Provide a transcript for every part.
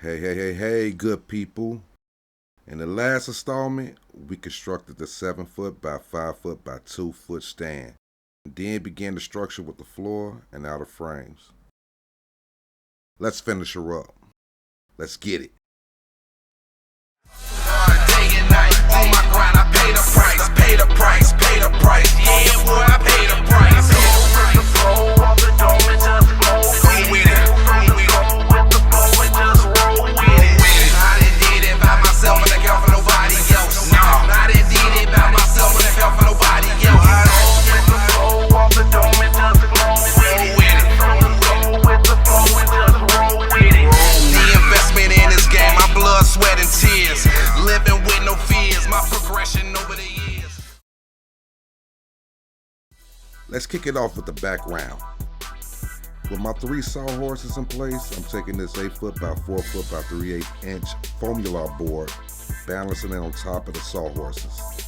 Hey, good people. In the last installment, we constructed the 7 foot by 5 foot by 2 foot stand, and then began the structure with the floor and outer frames. Let's finish her up. Let's get it. Day and night, on my grind, I pay the price, pay the price, pay the price. Yeah, boy, I pay the price. With the flow of the dome and just flow with it. Go with the flow and just roll with it. I done did it by myself and I count for nobody else. No, I done did it by myself and I count for nobody else. With the flow of the dome and just flow with it. Go with the flow and just roll with it. The investment in this game, my blood, sweat, and tears. Living with no fears, my progression over the years. Let's kick it off with the background. With my 3 sawhorses in place, I'm taking this 8 foot by 4 foot by 3/8 inch Foamular board, balancing it on top of the sawhorses.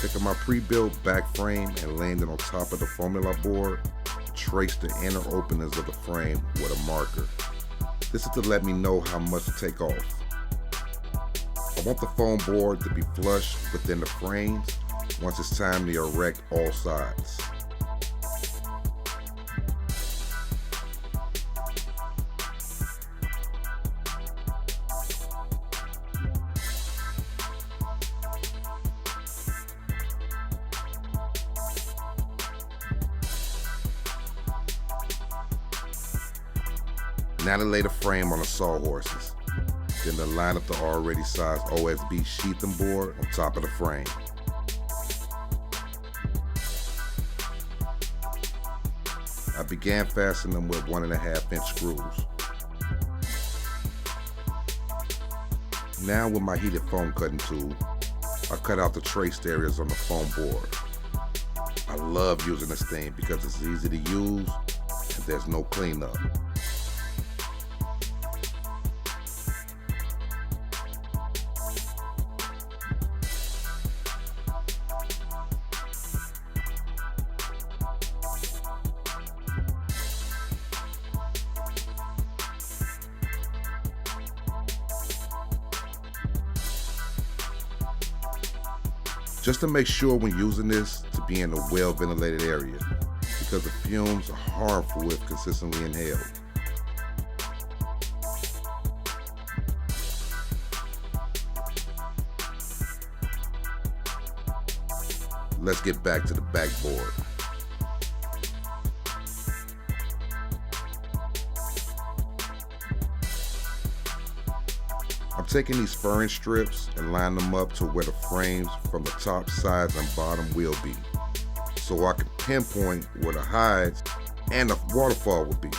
Taking my pre-built back frame and laying it on top of the Foamular board, trace the inner openings of the frame with a marker. This is to let me know how much to take off. I want the foam board to be flush within the frames once it's time to erect all sides. Now to lay the frame on the sawhorses. Then to line up the already sized OSB sheathing board on top of the frame. I began fastening them with 1.5 inch screws. Now with my heated foam cutting tool, I cut out the traced areas on the foam board. I love using this thing because it's easy to use and there's no cleanup. Just to make sure when using this to be in a well-ventilated area, because the fumes are harmful if consistently inhaled. Let's get back to the backboard. I'm taking these furring strips and line them up to where the frames from the top, sides, and bottom will be, so I can pinpoint where the hides and the waterfall will be.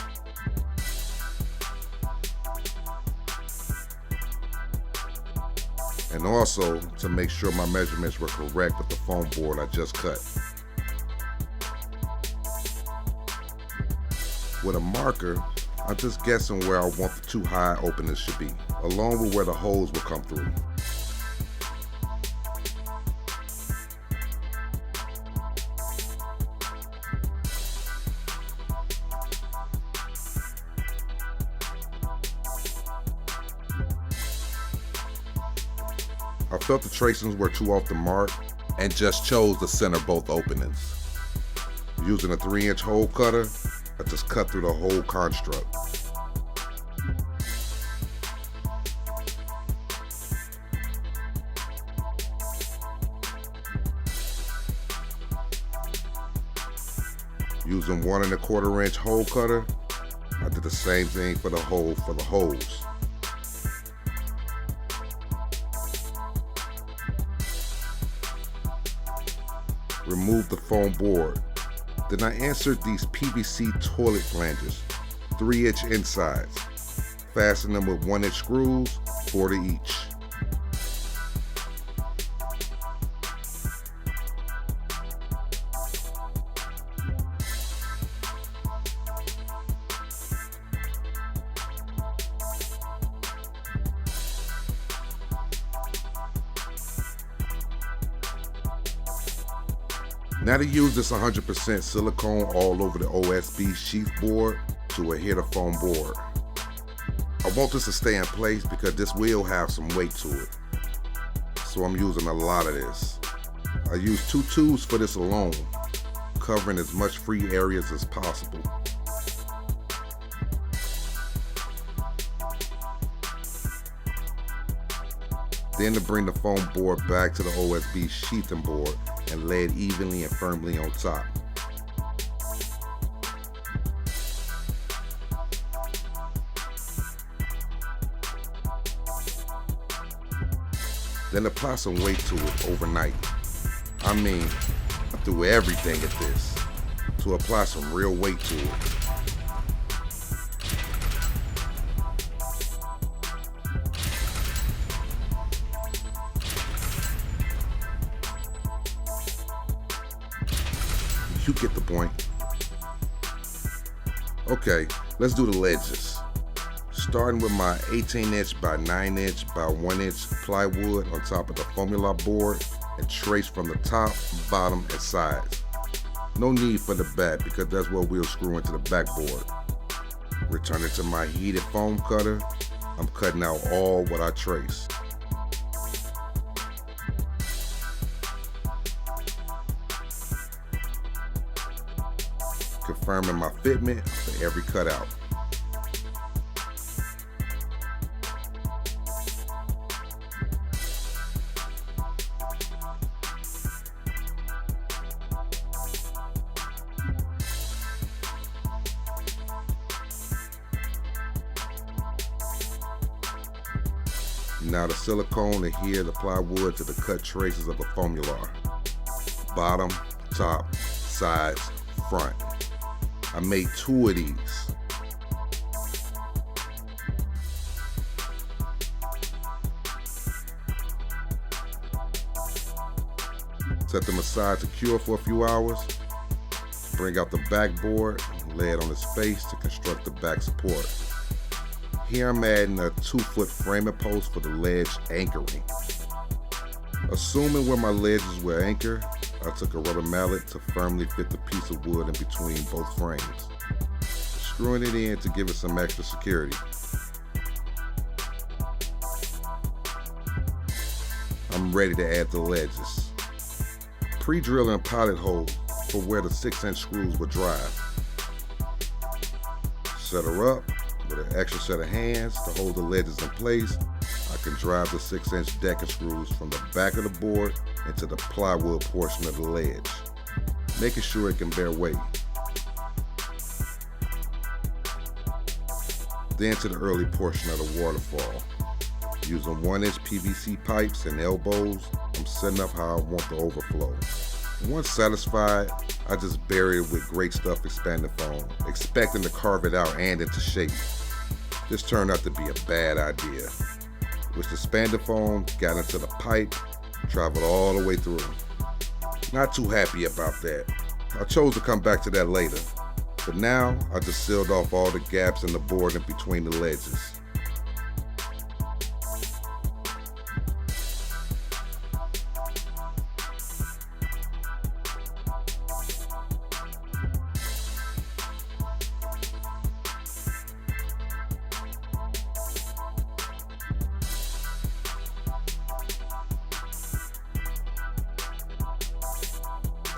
And also to make sure my measurements were correct with the foam board I just cut. With a marker, I'm just guessing where I want the 2 high openings should be, along with where the holes will come through. I felt the tracings were too off the mark and just chose to center both openings. Using a 3-inch hole cutter, I just cut through the whole construct. Using 1 1/4 inch hole cutter, I did the same thing for the hole for the holes. Remove the foam board. Then I insert these PVC toilet flanges, 3-inch insides. Fasten them with 1-inch screws, 4 to each. Now to use this 100% silicone all over the OSB sheath board to adhere to foam board. I want this to stay in place because this will have some weight to it. So I'm using a lot of this. I use 2 tubes for this alone, covering as much free areas as possible. Then to bring the foam board back to the OSB sheathing board and lay it evenly and firmly on top. Then apply some weight to it overnight. I mean, I threw everything at this to apply some real weight to it. You get the point. Okay, let's do the ledges. Starting with my 18" by 9" by 1" plywood on top of the Foamular board and trace from the top, bottom, and sides. No need for the back because that's what we'll screw into the backboard. Returning to my heated foam cutter, I'm cutting out all what I trace. Confirming my fitment for every cutout. Now the silicone adhere the plywood to the cut traces of the Foamular. Bottom, top, sides, front. I made 2 of these. Set them aside to cure for a few hours. Bring out the backboard, lay it on its face to construct the back support. Here I'm adding a 2-foot framing post for the ledge anchoring. Assuming where my ledges will anchor, I took a rubber mallet to firmly fit the piece of wood in between both frames, screwing it in to give it some extra security. I'm ready to add the ledges. Pre-drilling pilot holes for where the 6" screws will drive. Set her up with an extra set of hands to hold the ledges in place. I can drive the 6" decking screws from the back of the board into the plywood portion of the ledge, making sure it can bear weight. Then to the early portion of the waterfall. Using 1" PVC pipes and elbows, I'm setting up how I want the overflow. Once satisfied, I just bury it with great stuff expanding foam, expecting to carve it out and into shape. This turned out to be a bad idea, which the expanded foam got into the pipe, traveled all the way through. Not too happy about that. I chose to come back to that later, but now I just sealed off all the gaps in the board in between the ledges.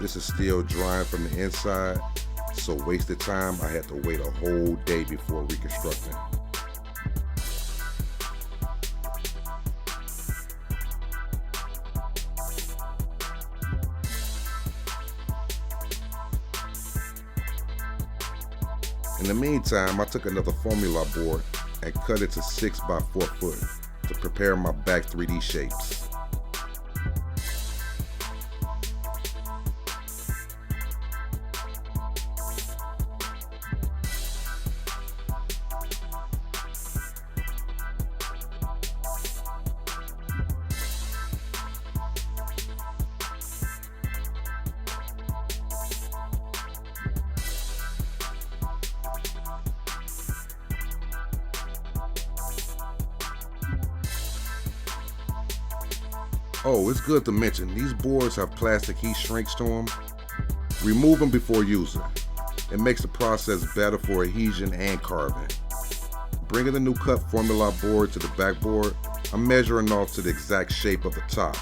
This is still drying from the inside, so wasted time. I had to wait a whole day before reconstructing. In the meantime, I took another Foamular board and cut it to 6 by 4 foot to prepare my back 3D shapes. Oh, it's good to mention, these boards have plastic heat shrinks to them, Remove them before using. It makes the process better for adhesion and carving. Bringing the new cut Foamular board to the backboard, I'm measuring off to the exact shape of the top.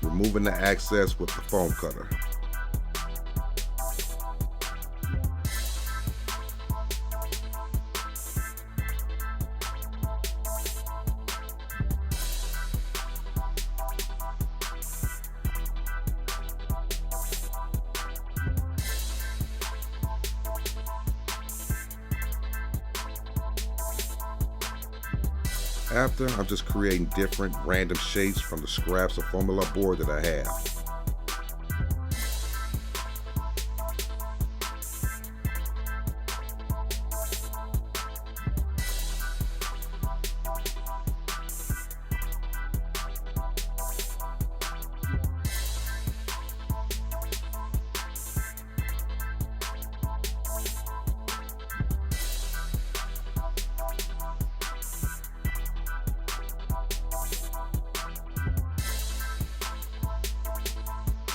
Removing the excess with the foam cutter. After, I'm just creating different random shapes from the scraps of Foamular board that I have.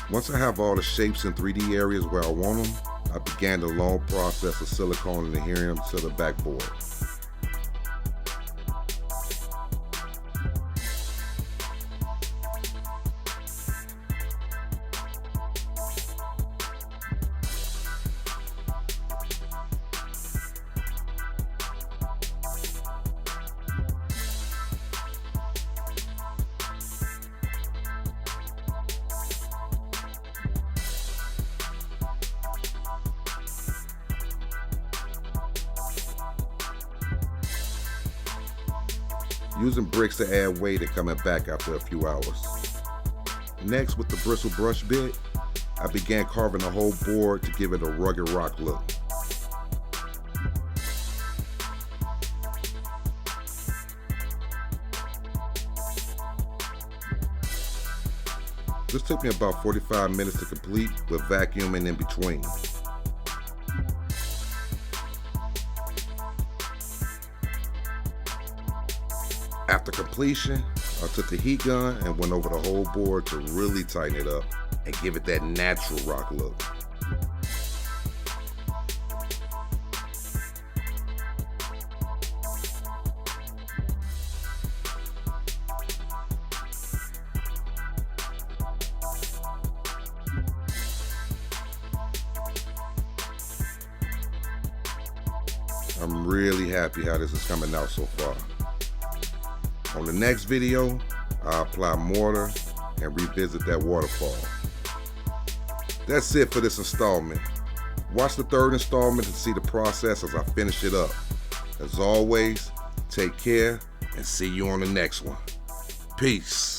Once I have all the shapes in 3D areas where I want them, I began the long process of silicone and adhering them to the backboard. Using bricks to add weight and coming back after a few hours. Next, with the bristle brush bit, I began carving the whole board to give it a rugged rock look. This took me about 45 minutes to complete with vacuuming in between. After completion, I took the heat gun and went over the whole board to really tighten it up and give it that natural rock look. I'm really happy how this is coming out so far. On the next video, I'll apply mortar and revisit that waterfall. That's it for this installment. Watch the third installment to see the process as I finish it up. As always, take care and see you on the next one. Peace.